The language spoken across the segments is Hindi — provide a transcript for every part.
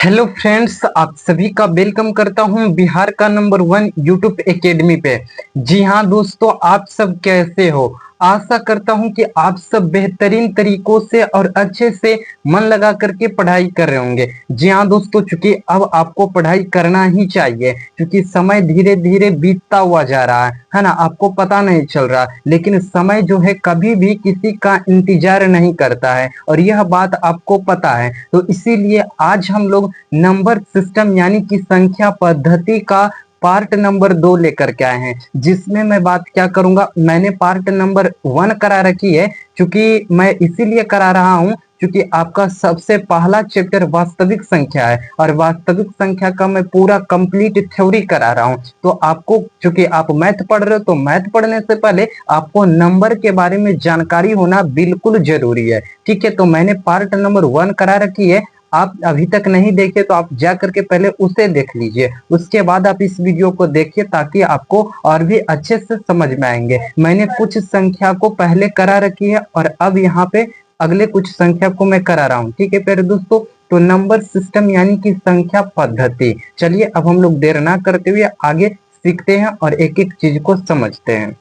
हेलो फ्रेंड्स, आप सभी का वेलकम करता हूं बिहार का नंबर 1 यूट्यूब एकेडमी पे। जी हां दोस्तों, आप सब कैसे हो? आशा करता हूं कि आप सब बेहतरीन तरीकों से और अच्छे से मन लगा करके पढ़ाई कर रहे होंगे। जी हां दोस्तों, चूंकि अब आपको पढ़ाई करना ही चाहिए, क्योंकि समय धीरे धीरे बीतता हुआ जा रहा है ना। आपको पता नहीं चल रहा, लेकिन समय जो है कभी भी किसी का इंतजार नहीं करता है और यह बात आपको पता है। तो इसीलिए आज हम लोग नंबर सिस्टम यानी कि संख्या पद्धति का पार्ट नंबर 2 लेकर के आए हैं, जिसमें मैं बात क्या करूंगा। मैंने पार्ट नंबर 1 करा रखी है, क्योंकि मैं इसीलिए करा रहा हूं क्योंकि आपका सबसे पहला चैप्टर वास्तविक संख्या है और वास्तविक संख्या का मैं पूरा कंप्लीट थ्योरी करा रहा हूं। तो आपको, चूंकि आप मैथ पढ़ रहे हो, तो मैथ पढ़ने से पहले आपको नंबर के बारे में जानकारी होना बिल्कुल जरूरी है। ठीक है, तो मैंने पार्ट नंबर 1 करा रखी है। आप अभी तक नहीं देखे तो आप जा करके पहले उसे देख लीजिए, उसके बाद आप इस वीडियो को देखिए, ताकि आपको और भी अच्छे से समझ में आएंगे। मैंने कुछ संख्या को पहले करा रखी है और अब यहाँ पे अगले कुछ संख्या को मैं करा रहा हूँ। ठीक है प्यारे दोस्तों, तो नंबर सिस्टम यानी कि संख्या पद्धति। चलिए अब हम लोग देर ना करते हुए आगे सीखते हैं और एक एक चीज को समझते हैं।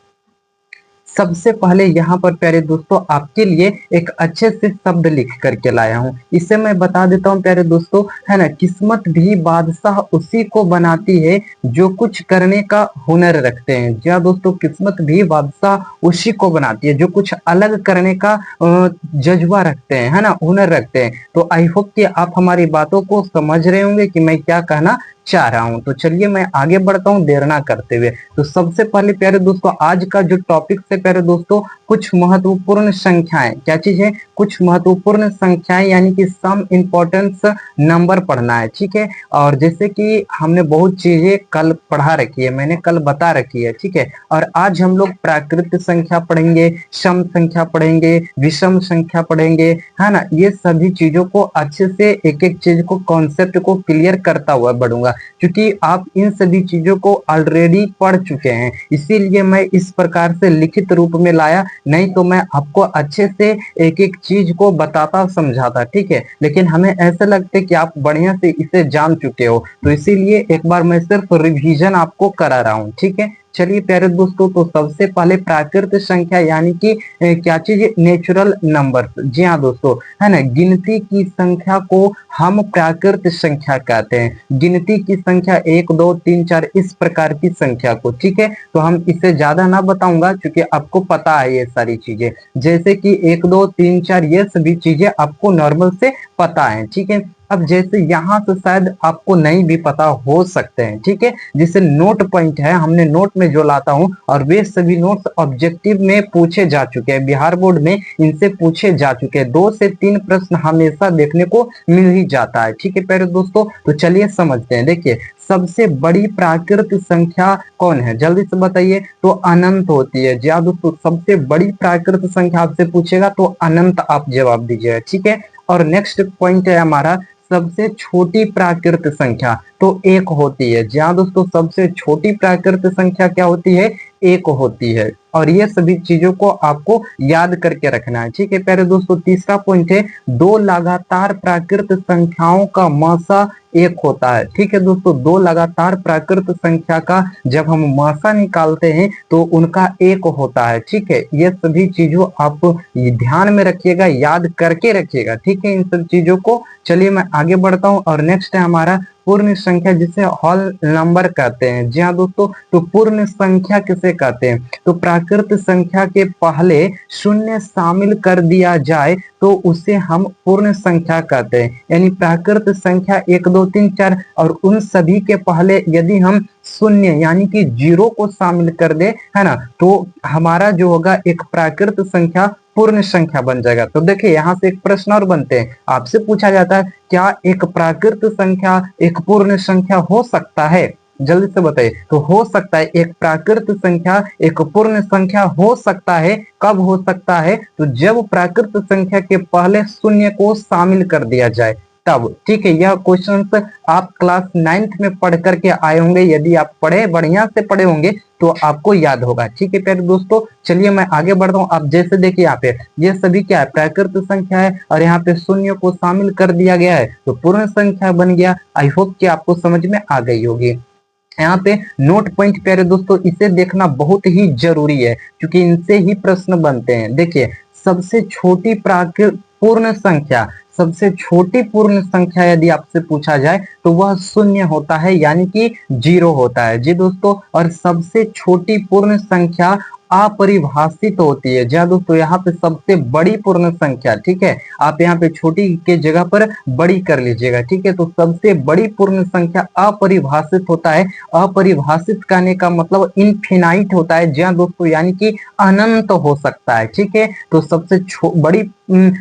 सबसे पहले यहाँ पर प्यारे दोस्तों आपके लिए एक अच्छे से शब्द लिख करके लाया हूँ, इसे मैं बता देता हूँ प्यारे दोस्तों, है ना। किस्मत भी बादशाह उसी को बनाती है जो कुछ करने का हुनर रखते हैं। जी हाँ दोस्तों, किस्मत भी बादशाह उसी को बनाती है जो कुछ अलग करने का जज्बा रखते हैं, है ना, हुनर रखते हैं। तो आई होप कि आप हमारी बातों को समझ रहे होंगे कि मैं क्या कहना चाह रहा हूं। तो चलिए मैं आगे बढ़ता हूं देर ना करते हुए। तो सबसे पहले प्यारे दोस्तों, आज का जो टॉपिक है प्यारे दोस्तों, कुछ महत्वपूर्ण संख्याएं। क्या चीज है? कुछ महत्वपूर्ण संख्याएं, यानी कि सम इंपॉर्टेंस नंबर पढ़ना है। ठीक है, और जैसे कि हमने बहुत चीजें कल पढ़ा रखी है, मैंने कल बता रखी है। ठीक है, और आज हम लोग प्राकृत संख्या पढ़ेंगे, सम संख्या पढ़ेंगे, विषम संख्या पढ़ेंगे, है ना। ये सभी चीजों को अच्छे से एक एक चीज को, कॉन्सेप्ट को क्लियर करता हुआ बढ़ूंगा, क्योंकि आप इन सभी चीजों को ऑलरेडी पढ़ चुके हैं। इसीलिए मैं इस प्रकार से लिखित रूप में लाया, नहीं तो मैं आपको अच्छे से एक एक चीज को बताता समझाता। ठीक है, लेकिन हमें ऐसा लगता है कि आप बढ़िया से इसे जान चुके हो, तो इसीलिए एक बार मैं सिर्फ रिवीजन आपको करा रहा हूँ। ठीक है, चलिए प्यारे दोस्तों, तो सबसे पहले प्राकृत संख्या यानी कि क्या चीज? Natural number. जी हाँ दोस्तों, है ना। गिनती की संख्या को हम प्राकृत संख्या कहते हैं। गिनती की संख्या 1 2 3 4 इस प्रकार की संख्या को। ठीक है, तो हम इसे ज्यादा ना बताऊंगा, क्योंकि आपको पता है ये सारी चीजें, जैसे कि 1 2 3 4 ये सभी चीजें आपको नॉर्मल से पता है। ठीक है, अब जैसे यहाँ से शायद आपको नहीं भी पता हो सकते हैं। ठीक है, जैसे नोट पॉइंट है, हमने नोट में जो लाता हूँ, और वे सभी नोट्स ऑब्जेक्टिव में पूछे जा चुके हैं, बिहार बोर्ड में इनसे पूछे जा चुके हैं। 2 से 3 प्रश्न हमेशा देखने को मिल ही जाता है। ठीक है प्यारे दोस्तों, तो चलिए समझते हैं। देखिए, सबसे बड़ी प्राकृत संख्या कौन है? जल्दी से बताइए। तो अनंत होती है। जी हाँ दोस्तों, सबसे बड़ी प्राकृत संख्या आपसे पूछेगा तो अनंत आप जवाब दीजिएगा। ठीक है, और नेक्स्ट पॉइंट है हमारा, सबसे छोटी प्राकृत संख्या तो 1 होती है। जी हाँ दोस्तों, सबसे छोटी प्राकृत संख्या क्या होती है? 1 होती है। और ये सभी चीजों को आपको याद करके रखना है। ठीक है प्यारे दोस्तों, तीसरा पॉइंट है, 2 लगातार प्राकृत संख्याओं का मासा 1 होता है। ठीक है दोस्तों, 2 लगातार प्राकृत संख्या का जब हम मासा निकालते हैं तो उनका 1 होता है। ठीक है, ये सभी चीजों आप ध्यान में रखिएगा, याद करके रखिएगा। ठीक है, इन सब चीजों को। चलिए मैं आगे बढ़ता हूँ, और नेक्स्ट है हमारा पूर्ण संख्या, जिसे होल नंबर कहते हैं। जी हाँ दोस्तों, तो पूर्ण संख्या किसे कहते हैं? तो प्राकृत संख्या के पहले शून्य शामिल कर दिया जाए तो उसे हम पूर्ण संख्या कहते हैं। यानी प्राकृत संख्या 1 2 3 4 और उन सभी के पहले यदि हम शून्य यानी कि 0 को शामिल कर दे, है ना, तो हमारा जो होगा एक प्राकृत संख्या पूर्ण संख्या बन जाएगा। तो देखिए, यहाँ से एक प्रश्न और बनते हैं, आपसे पूछा जाता है, क्या एक प्राकृत संख्या एक पूर्ण संख्या हो सकता है? जल्दी से बताइए। तो हो सकता है, एक प्राकृत संख्या एक पूर्ण संख्या हो सकता है। कब हो सकता है? तो जब प्राकृत संख्या के पहले शून्य को शामिल कर दिया जाए, तब। ठीक है, यह क्वेश्चन आप क्लास 9th में पढ़ करके आए होंगे। यदि आप पढ़े, बढ़िया से पढ़े होंगे तो आपको याद होगा। ठीक है प्यारे दोस्तों, चलिए मैं आगे बढ़ता हूँ। आप जैसे देखिए यहाँ पे ये सभी क्या है, प्राकृत संख्या है और यहाँ पे शून्य को शामिल कर दिया गया है तो पूर्ण संख्या बन गया। आई होप कि आपको समझ में आ गई होगी। यहाँ पे नोट पॉइंट प्यारे दोस्तों, इसे देखना बहुत ही जरूरी है क्योंकि इनसे ही प्रश्न बनते हैं। देखिए, सबसे छोटी प्राकृत पूर्ण संख्या, सबसे छोटी पूर्ण संख्या यदि आपसे पूछा जाए तो वह शून्य होता है, यानी कि 0 होता है जी दोस्तों। और सबसे छोटी पूर्ण संख्या अपरिभाषित होती है। जहाँ दोस्तों यहाँ पे सबसे बड़ी पूर्ण संख्या, ठीक है, आप यहाँ पे छोटी के जगह पर बड़ी कर लीजिएगा। ठीक है, तो सबसे बड़ी पूर्ण संख्या अपरिभाषित होता है। अपरिभाषित कहने का मतलब इनफिनाइट होता है, जहाँ दोस्तों यानी कि अनंत हो सकता है। ठीक है, तो सबसे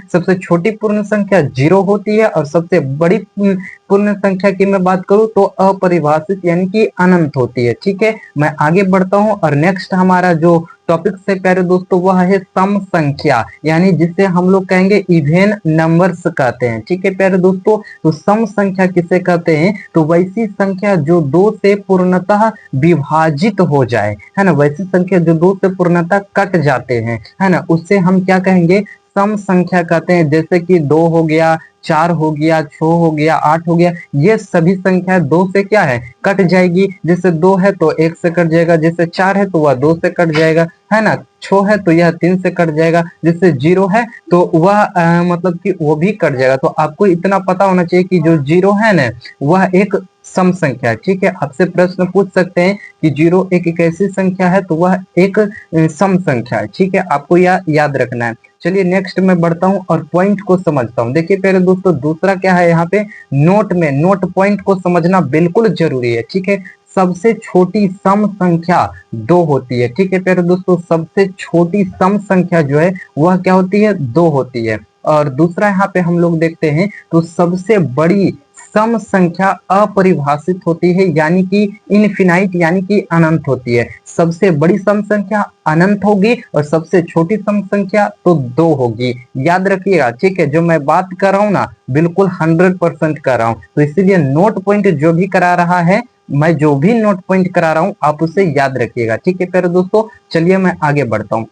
सबसे छोटी पूर्ण संख्या 0 होती है और सबसे बड़ी पूर्ण संख्या की मैं बात करूं तो अपरिभाषित यानी कि अनंत होती है। ठीक है, मैं आगे बढ़ता हूं और नेक्स्ट हमारा जो टॉपिक से प्यारे दोस्तों वह है सम संख्या, यानी जिसे हम लोग कहेंगे इवेन नंबर्स कहते हैं। ठीक है प्यारे दोस्तों, तो सम संख्या किसे कहते हैं, तो वैसी संख्या जो 2 से पूर्णतः विभाजित हो जाए, है ना, वैसी संख्या जो 2 से पूर्णतः कट जाते हैं, है ना, उससे हम क्या कहेंगे, सम संख्या कहते हैं। जैसे कि 2 हो गया, 4 हो गया, 6 हो गया, 8 हो गया, ये सभी संख्या 2 से क्या है, कट जाएगी। जैसे 2 है तो 1 से कट जाएगा, जैसे 4 है तो वह 2 से कट जाएगा, है ना, 6 है तो यह 3 से कट जाएगा, जैसे 0 है तो वह मतलब कि वो भी कट जाएगा। तो आपको इतना पता होना चाहिए कि जो 0 है ना वह एक सम संख्या है। ठीक है, आपसे प्रश्न पूछ सकते हैं कि 0 एक ऐसी संख्या है तो वह एक सम संख्या है। ठीक है, आपको यह याद रखना है। चलिए नेक्स्ट मैं बढ़ता हूं और पॉइंट को समझता हूं। देखिए पहले दोस्तों, दूसरा क्या है यहाँ पे, नोट में नोट पॉइंट को समझना बिल्कुल जरूरी है। ठीक है, सबसे छोटी सम संख्या 2 होती है। ठीक है प्यारे दोस्तों, सबसे छोटी सम संख्या जो है वह क्या होती है, 2 होती है। और दूसरा यहाँ पे हम लोग देखते हैं तो सबसे बड़ी सम संख्या अपरिभाषित होती है, यानी कि इनफिनाइट यानी कि अनंत होती है। सबसे बड़ी सम संख्या अनंत होगी और सबसे छोटी सम संख्या तो 2 होगी। याद रखिएगा, ठीक है, जो मैं बात कर रहा हूँ ना बिल्कुल 100% कर रहा हूँ। तो इसीलिए नोट पॉइंट जो भी करा रहा है, मैं जो भी नोट पॉइंट करा रहा हूँ आप उसे याद रखिएगा। ठीक है प्यारे दोस्तों, चलिए मैं आगे बढ़ता हूँ।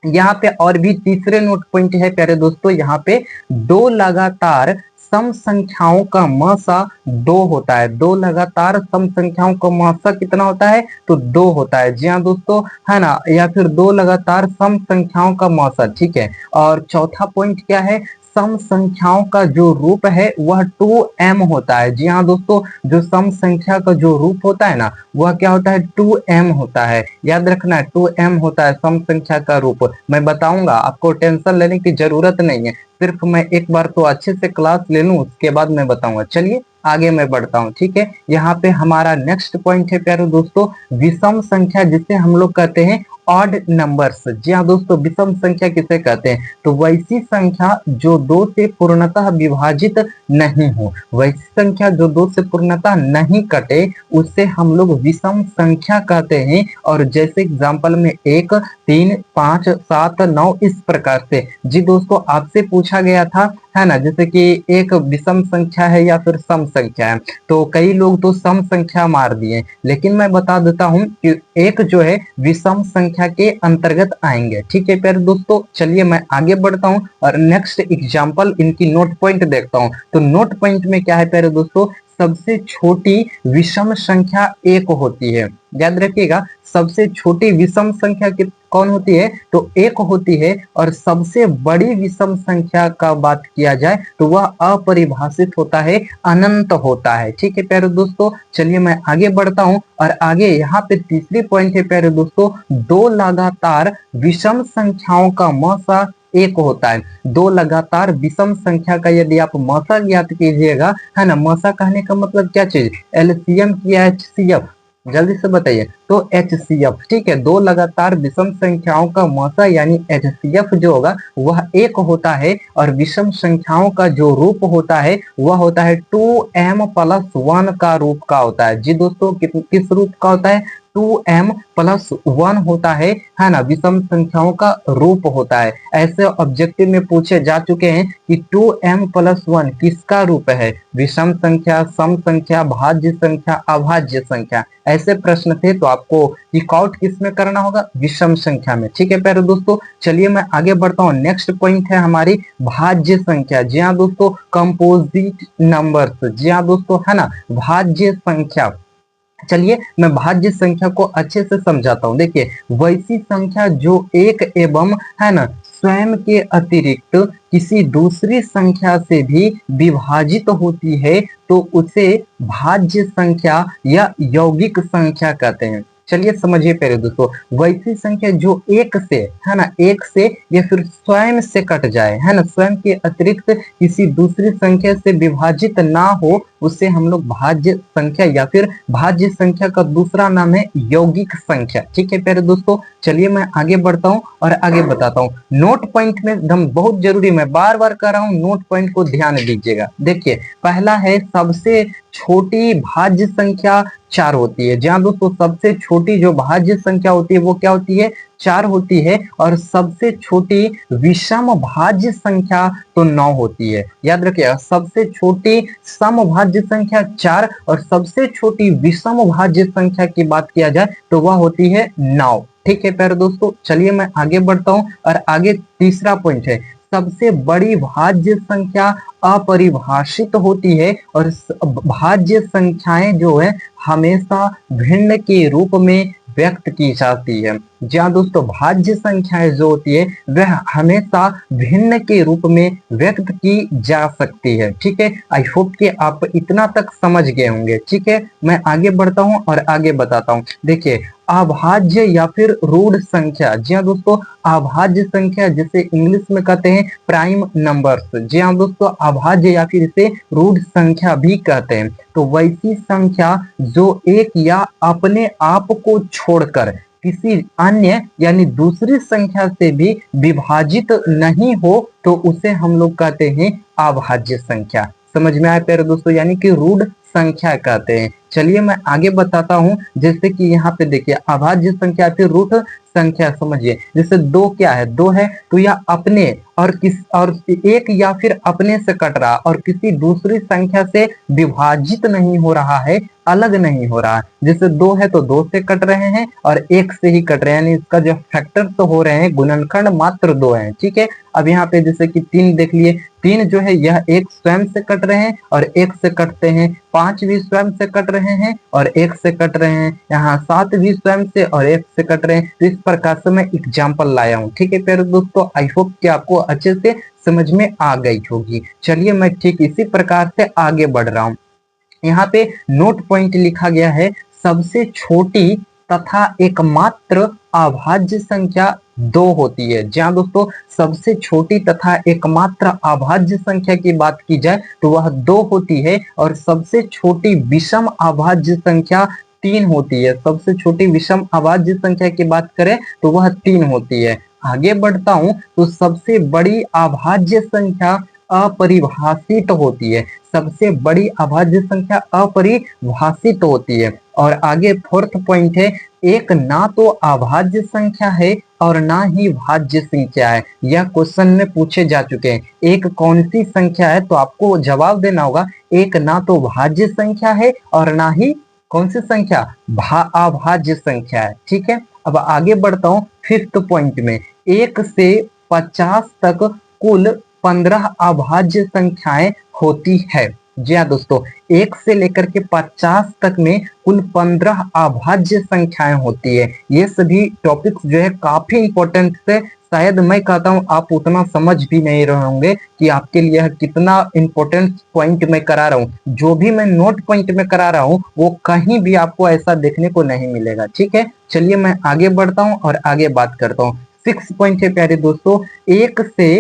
यहाँ पे और भी तीसरे नोट पॉइंट है प्यारे दोस्तों, यहाँ पे 2 लगातार सम संख्याओं का मसा 2 होता है। 2 लगातार सम संख्याओं का मसा कितना होता है, तो 2 होता है। जी हाँ दोस्तों, है ना, या फिर 2 लगातार सम संख्याओं का मसा। ठीक है, और चौथा पॉइंट क्या है, सम संख्याओं का जो रूप है वह 2m होता है। जी हाँ दोस्तों, जो सम संख्या का जो रूप होता है ना वह क्या होता है, 2m होता है। याद रखना है, 2m होता है सम संख्या का रूप। मैं बताऊंगा, आपको टेंशन लेने की जरूरत नहीं है, सिर्फ मैं एक बार तो अच्छे से क्लास ले लूं उसके बाद मैं बताऊंगा। चलिए आगे मैं बढ़ता हूँ। ठीक है, यहाँ पे हमारा नेक्स्ट पॉइंट है प्यारे दोस्तों, विषम संख्या, जिसे हम लोग कहते हैं ऑड नंबर्स। जी हाँ दोस्तों, विषम संख्या किसे कहते हैं, तो वैसी संख्या जो 2 से पूर्णतः विभाजित नहीं हो, वैसी संख्या जो 2 से पूर्णतः नहीं कटे उससे हम लोग विषम संख्या कहते हैं। और जैसे एग्जांपल में 1, 3, 5, 7, 9 इस प्रकार से। जी दोस्तों, आपसे पूछा गया था, है ना, जैसे कि एक विषम संख्या है या फिर सम संख्या है, तो कई लोग तो सम संख्या मार दिए, लेकिन मैं बता देता हूं कि एक जो है विषम संख्या के अंतर्गत आएंगे। ठीक है प्यारे दोस्तों, चलिए मैं आगे बढ़ता हूं और नेक्स्ट एग्जांपल इनकी नोट पॉइंट देखता हूं। तो नोट पॉइंट में क्या है प्यारे दोस्तों, सबसे छोटी विषम संख्या 1 होती है। याद रखिएगा, सबसे छोटी विषम संख्या कौन होती है, तो 1 होती है। और सबसे बड़ी विषम संख्या का बात किया जाए तो वह अपरिभाषित होता है, अनंत होता है। ठीक है प्यारे दोस्तों, चलिए मैं आगे बढ़ता हूं और आगे यहाँ पे तीसरी पॉइंट है प्यारे दोस्तों, 2 लगातार विषम संख्याओं का मसा 1 होता है। 2 लगातार विषम संख्या का यदि आप मसा ज्ञात कीजिएगा, है ना, मसा कहने का मतलब क्या चीज, एलसीएम या एचसीएफ, जल्दी से बताइए, तो एचसीएफ। ठीक है, 2 लगातार विषम संख्याओं का मसा यानी एचसीएफ जो होगा वह 1 होता है। और विषम संख्याओं का जो रूप होता है वह होता है 2m + 1 का रूप का होता है। जी दोस्तों, किस रूप का होता है, 2m प्लस 1 होता है ना, विषम संख्याओं का रूप होता है। ऐसे ऑब्जेक्टिव में पूछे जा चुके हैं कि 2m प्लस 1 किसका रूप है, विषम संख्या, सम संख्या, भाज्य संख्या, अभाज्य संख्या। ऐसे प्रश्न थे तो आपको टिक आउट किस में करना होगा, विषम संख्या में। ठीक है प्यारे दोस्तों, चलिए मैं आगे बढ़ता हूँ। नेक्स्ट पॉइंट है हमारी भाज्य संख्या। जी हाँ दोस्तों, कंपोजिट नंबर्स। जी हाँ दोस्तों, है ना, भाज्य संख्या। चलिए मैं भाज्य संख्या को अच्छे से समझाता हूँ। देखिए, वैसी संख्या जो एक एवं, है ना, स्वयं के अतिरिक्त किसी दूसरी संख्या से भी विभाजित होती है तो उसे भाज्य संख्या या यौगिक संख्या कहते हैं। चलिए समझिए पहले दोस्तों, वैसी संख्या जो एक से, है ना, एक से या फिर स्वयं से कट जाए, है ना, स्वयं के अतिरिक्त किसी दूसरी संख्या से विभाजित ना हो, उसे हम लोग भाज्य संख्या या फिर भाज्य संख्या का दूसरा नाम है यौगिक संख्या। ठीक है प्यारे दोस्तों, चलिए मैं आगे बढ़ता हूँ और आगे बताता हूँ। नोट पॉइंट में एकदम बहुत जरूरी, मैं बार बार कर रहा हूँ, नोट पॉइंट को ध्यान दीजिएगा। देखिए, पहला है सबसे छोटी भाज्य संख्या 4 होती है। जहां दोस्तों सबसे छोटी जो भाज्य संख्या होती है वो क्या होती है, 4 होती है। और सबसे छोटी विषम भाज्य संख्या तो 9 होती है। याद रखिएगा, सबसे छोटी सम भाज्य संख्या 4 और सबसे छोटी विषम भाज्य संख्या की बात किया जाए तो वह होती है 9। ठीक है प्यारे दोस्तों, चलिए मैं आगे बढ़ता हूं और आगे तीसरा पॉइंट है, सबसे बड़ी भाज्य संख्या अपरिभाषित होती है और भाज्य संख्याएं जो है हमेशा भिन्न के रूप में व्यक्त की जाती है। जहाँ दोस्तों भाज्य संख्याएं जो होती है वह हमेशा भिन्न के रूप में व्यक्त की जा सकती है। ठीक है, आई होप कि आप इतना तक समझ गए होंगे। ठीक है, मैं आगे बढ़ता हूँ और आगे बताता हूँ। देखिए, अभाज्य या फिर रूढ़ संख्या। जी हाँ दोस्तों, अभाज्य संख्या जिसे इंग्लिश में कहते हैं प्राइम नंबर्स। जी हाँ दोस्तों, अभाज्य या फिर इसे रूढ़ संख्या भी कहते हैं। तो वैसी संख्या जो एक या अपने आप को छोड़कर किसी अन्य यानी दूसरी संख्या से भी विभाजित नहीं हो तो उसे हम लोग कहते हैं अभाज्य संख्या। समझ में आया प्यारे दोस्तों, यानी कि रूढ़ संख्या कहते हैं। चलिए मैं आगे बताता हूं, जैसे कि यहाँ पे देखिए अभाज्य संख्या फिर रूढ़ संख्या। समझिए, जैसे 2 क्या है, 2 है तो यह अपने और एक या फिर अपने से कट रहा और किसी दूसरी संख्या से विभाजित नहीं हो रहा है, अलग नहीं हो रहा है। जैसे 2 है तो 2 से कट रहे हैं और 1 से ही कट रहे हैं, यानी इसका जो फैक्टर तो हो रहे हैं, गुणनखंड मात्र 2 है। ठीक है, अब यहाँ पे जैसे कि 3 देख लिए, 3 जो है यह 1 स्वयं से कट रहे हैं और 1 से कटते हैं, 5 भी स्वयं से कट रहे हैं और 1 से कट रहे हैं, यहाँ 7 भी स्वयं से और 1 से कट रहे हैं। तो इस प्रकार से मैं एग्जाम्पल लाया हूँ। ठीक है प्यारे दोस्तों, आई होप कि आपको अच्छे से समझ में आ गई होगी। चलिए मैं ठीक इसी प्रकार से आगे बढ़ रहा हूँ। यहाँ पे नोट पॉइंट लिखा गया है, सबसे छोटी तथा एकमात्र अभाज्य संख्या 2 होती है। जहाँ दोस्तों सबसे छोटी तथा एकमात्र अभाज्य संख्या की बात की जाए तो वह 2 होती है और सबसे छोटी विषम अभाज्य संख्या 3 होती है। सबसे छोटी विषम अभाज्य संख्या की बात करें तो वह 3 होती है। आगे बढ़ता हूं तो सबसे बड़ी अभाज्य संख्या अपरिभाषित होती है। सबसे बड़ी अभाज्य संख्या अपरिभाषित होती है। और आगे फोर्थ पॉइंट है, एक ना तो अभाज्य संख्या है और ना ही भाज्य संख्या है। यह क्वेश्चन में पूछे जा चुके हैं। एक कौन सी संख्या है तो आपको जवाब देना होगा, एक ना तो भाज्य संख्या है और ना ही कौन सी संख्या, अभाज्य संख्या है। ठीक है, अब आगे बढ़ता हूं फिफ्थ पॉइंट में, 1 से 50 तक कुल 15 अभाज्य संख्याएं होती है। जी हाँ दोस्तों, 1 से लेकर के 50 तक में कुल 15 अभाज्य संख्याएं होती है। ये सभी टॉपिक्स जो है काफी इंपॉर्टेंट है। शायद मैं कहता हूं आप उतना समझ भी नहीं रहे होंगे कि आपके लिए कितना इंपॉर्टेंट पॉइंट मैं करा रहा हूं। जो भी मैं नोट पॉइंट में करा रहा हूं वो कहीं भी आपको ऐसा देखने को नहीं मिलेगा। ठीक है, चलिए मैं आगे बढ़ता हूं और आगे बात करता हूं। 6 पॉइंट है प्यारे दोस्तों, 1 से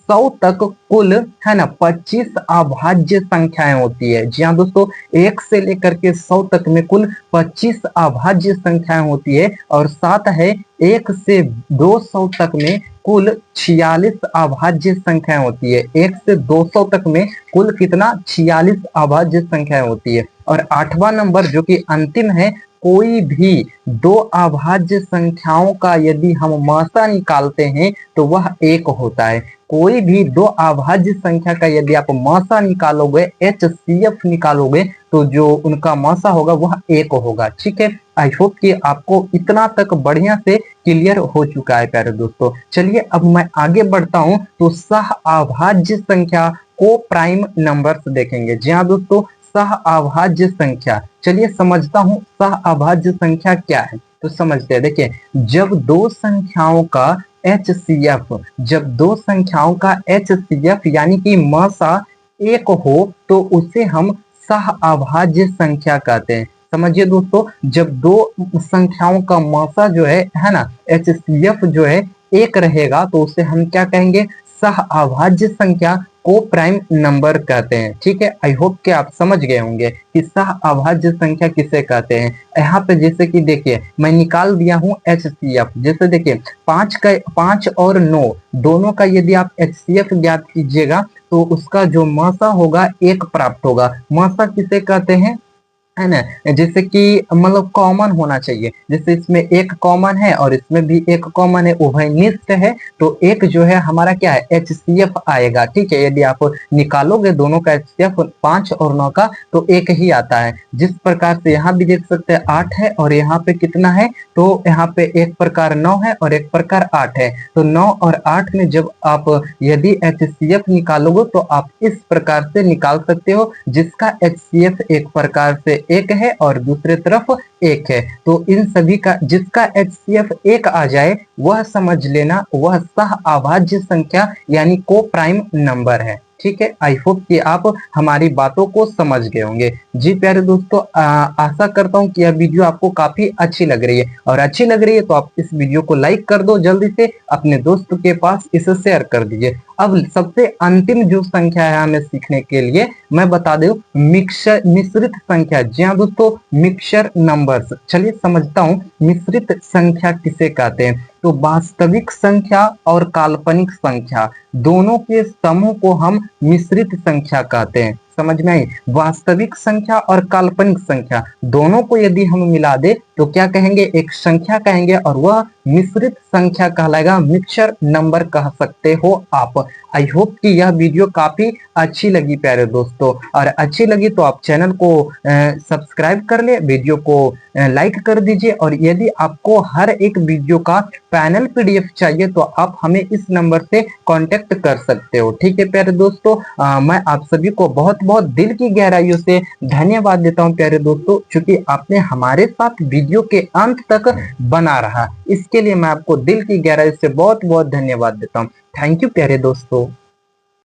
100 तक कुल, है ना, 25 अभाज्य संख्याएं होती है। जी हाँ दोस्तों, 1 से लेकर के 100 तक में कुल 25 अभाज्य संख्याएं होती है। और साथ है 1 से 200 तक में कुल 46 अभाज्य संख्याएं होती है। 1 से 200 तक में कुल कितना, 46 अभाज्य संख्याएं होती है। और 8वां नंबर जो कि अंतिम है, कोई भी दो अभाज्य संख्याओं का यदि हम मासा निकालते हैं तो वह एक होता है। कोई भी दो अभाज्य संख्या का यदि आप मासा निकालोगे, HCF निकालोगे, तो जो उनका मासा होगा वह एक होगा। ठीक है, आई होप कि आपको इतना तक बढ़िया से क्लियर हो चुका है प्यारे दोस्तों। चलिए अब मैं आगे बढ़ता हूं तो सह अभाज्य संख्या को प्राइम नंबर्स देखेंगे। जी हाँ दोस्तों, सह अभाज्य संख्या, चलिए समझता हूं सह अभाज्य संख्या क्या है। तो समझते हैं, देखिए जब दो संख्याओं का HCF, जब दो संख्याओं का HCF यानी कि मासा एक हो तो उसे हम सह अभाज्य संख्या कहते हैं। समझिए दोस्तों, जब दो संख्याओं का मासा जो है ना, HCF जो है एक रहेगा तो उसे हम क्या कहेंगे, सह अभाज्य संख्या को प्राइम नंबर कहते हैं। ठीक है, आई होप कि आप समझ गए होंगे कि सह अभाज्य संख्या किसे कहते हैं। यहाँ पे जैसे कि देखिए मैं निकाल दिया हूँ HCF। जैसे देखिए 5 और 9 दोनों का यदि आप HCF ज्ञात कीजिएगा तो उसका जो मासा होगा एक प्राप्त होगा। मासा किसे कहते हैं, है ना, जैसे कि मतलब कॉमन होना चाहिए। जैसे इसमें एक कॉमन है और इसमें भी एक कॉमन है, उभयनिष्ठ है, तो एक जो है हमारा क्या है, HCF आएगा। ठीक है, यदि आप निकालोगे दोनों का HCF 5 और 9 का तो एक ही आता है। जिस प्रकार से यहाँ भी देख सकते हैं 8 है और यहाँ पे कितना है, तो यहाँ पे एक प्रकार 9 है और एक प्रकार 8 है। तो 9 और 8 में जब आप यदि HCF निकालोगे तो आप इस प्रकार से निकाल सकते हो, जिसका HCF एक प्रकार से एक है और दूसरे तरफ एक है। तो इन सभी का जिसका HCF एक आ जाए वह समझ लेना वह सह अभाज्य संख्या यानी को प्राइम नंबर है। ठीक है, आई होप कि आप हमारी बातों को समझ गए होंगे। जी प्यारे दोस्तों, आशा करता हूं कि यह वीडियो आपको काफी अच्छी लग रही है, और अच्छी लग रही है तो आप इस वीडियो को लाइक कर दो, जल्दी से अपने दोस्त के पास इसे शेयर कर दीजिए। अब सबसे अंतिम जो संख्या है हमें सीखने के लिए, मैं बता दूं मिश्रित संख्या। जी हाँ दोस्तों, मिक्सचर नंबर्स। चलिए समझता हूँ मिश्रित संख्या किसे कहते हैं। तो वास्तविक संख्या और काल्पनिक संख्या दोनों के समूह को हम मिश्रित संख्या कहते हैं। समझ में आई, वास्तविक संख्या और काल्पनिक संख्या दोनों को यदि हम मिला दे तो क्या कहेंगे, एक संख्या कहेंगे और वह मिश्रित संख्या कहलाएगा, मिक्सचर नंबर कह सकते हो आप। आई होप कि यह वीडियो काफी अच्छी लगी प्यारे दोस्तों, और अच्छी लगी तो आप चैनल को सब्सक्राइब कर ले, वीडियो को लाइक कर दीजिए, और यदि आपको हर एक वीडियो का पैनल PDF चाहिए तो आप हमें इस नंबर से कांटेक्ट कर सकते हो। ठीक है प्यारे दोस्तों, मैं आप सभी को बहुत बहुत दिल की गहराइयों से धन्यवाद देता हूं प्यारे दोस्तों, क्योंकि आपने हमारे साथ वीडियो के अंत तक बना रहा, इसके लिए मैं आपको दिल की गहराई से बहुत बहुत धन्यवाद देता हूं। थैंक यू प्यारे दोस्तों।